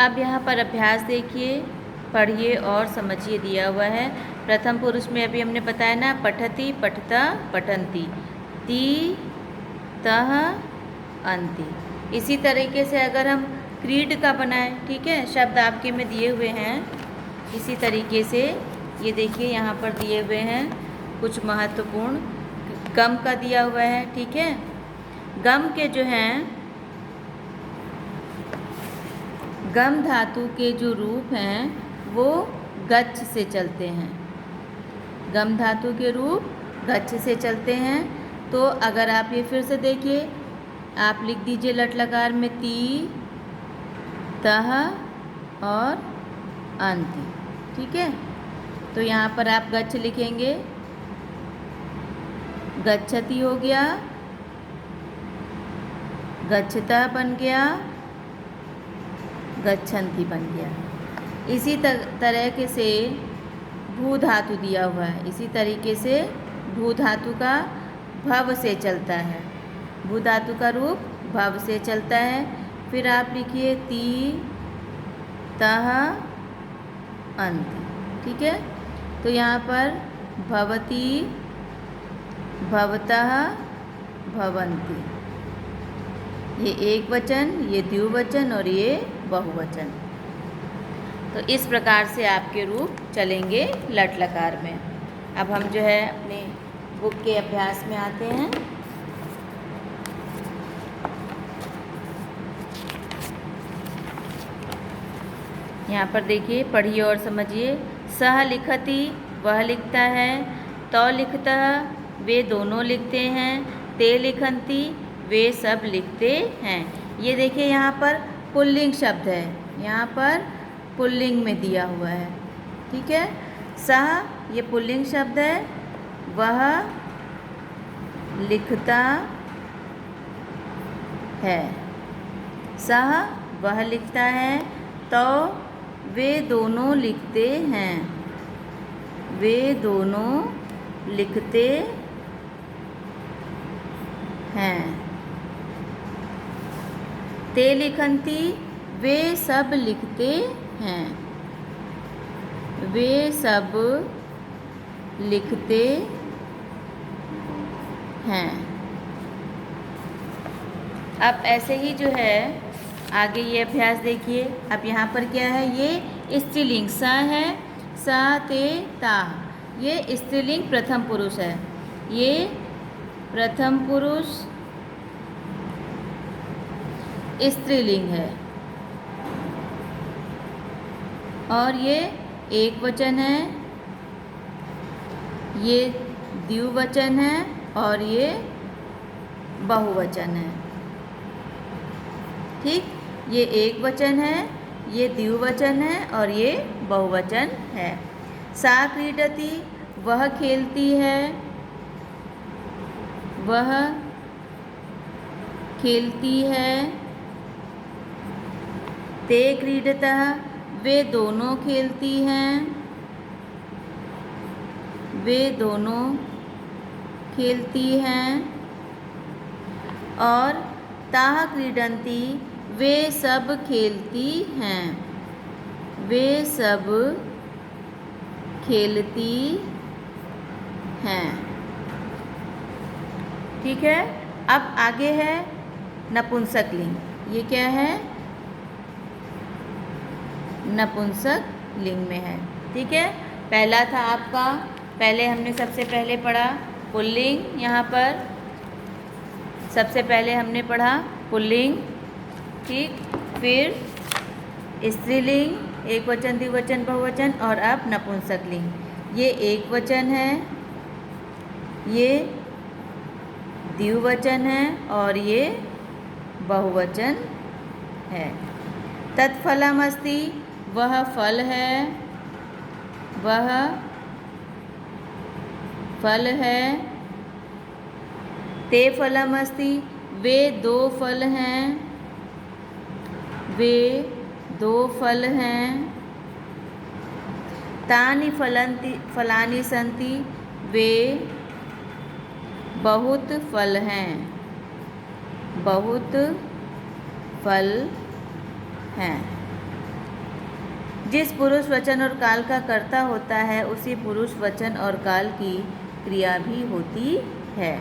अब यहाँ पर अभ्यास देखिए, पढ़िए और समझिए दिया हुआ है। प्रथम पुरुष में अभी हमने बताया ना, पठति, पठता, पठन्ति, ती, तह, अन्ति। इसी तरीके से अगर हम क्रीड का बनाएं, ठीक है, शब्द आपके में दिए हुए हैं। इसी तरीके से ये देखिए यहाँ पर दिए हुए हैं कुछ महत्वपूर्ण। गम का दिया हुआ है, ठीक है। गम के जो हैं, गम धातु के जो रूप हैं वो गच्छ से चलते हैं। गम धातु के रूप गच्छ से चलते हैं। तो अगर आप ये फिर से देखिए, आप लिख दीजिए लट लकार में ती, तह और अन्ति, ठीक है। तो यहाँ पर आप गच्छ लिखेंगे, गच्छति हो गया, गच्छता बन गया, गच्छन्ति बन गया। इसी तरह के से भू धातु दिया हुआ है। इसी तरीके से भू धातु का भव से चलता है। भू धातु का रूप भव से चलता है। फिर आप लिखिए ती, तह, अन्ति, ठीक है। तो यहाँ पर भवती, भवतः, भवन्ति, ये एक वचन, ये द्विवचन और ये बहुवचन। तो इस प्रकार से आपके रूप चलेंगे लट लकार में। अब हम जो है अपने बुक के अभ्यास में आते हैं। यहाँ पर देखिए, पढ़िए और समझिए। सह लिखति, वह लिखता है। तो लिखता, वे दोनों लिखते हैं। ते लिखन्ति, वे सब लिखते हैं। ये देखिए यहाँ पर पुल्लिंग शब्द है, यहाँ पर पुल्लिंग में दिया हुआ है, ठीक है। सह ये पुल्लिंग शब्द है, वह लिखता है। सह वह लिखता है। तो वे दोनों लिखते हैं। वे दोनों लिखते हैं। ते लिखन्ति, वे सब लिखते हैं। वे सब लिखते हैं। अब ऐसे ही जो है आगे ये अभ्यास देखिए। अब यहाँ पर क्या है, ये स्त्रीलिंग स है, स, ते, ता, ये स्त्रीलिंग प्रथम पुरुष है। ये प्रथम पुरुष स्त्रीलिंग है और ये एक वचन है, ये द्विवचन है और ये बहुवचन है, ठीक। ये एक वचन है, ये द्विवचन है और ये बहुवचन है। सा क्रीडति, वह खेलती है। वह खेलती है। ते क्रीडतः, वे दोनों खेलती हैं। वे दोनों खेलती हैं। और ताः क्रीडन्ति, वे सब खेलती हैं। वे सब खेलती हैं, ठीक है। अब आगे है नपुंसक लिंग। ये क्या है, नपुंसक लिंग में है, ठीक है। पहला था आपका, पहले हमने सबसे पहले पढ़ा पुल्लिंग। यहाँ पर सबसे पहले हमने पढ़ा पुल्लिंग, ठीक। फिर स्त्रीलिंग, एक वचन, द्विवचन, बहुवचन, और अब नपुंसक लिंग। ये एक वचन है, ये द्विवचन है और ये बहुवचन है। तत्फलमस्ति, वह फल है। वह फल है। ते फलमस्ति, वे दो फल हैं। वे दो फल हैं। तानि फलानि सन्ति, वे बहुत फल हैं। बहुत फल हैं, जिस पुरुष वचन और काल का कर्ता होता है उसी पुरुष वचन और काल की क्रिया भी होती है।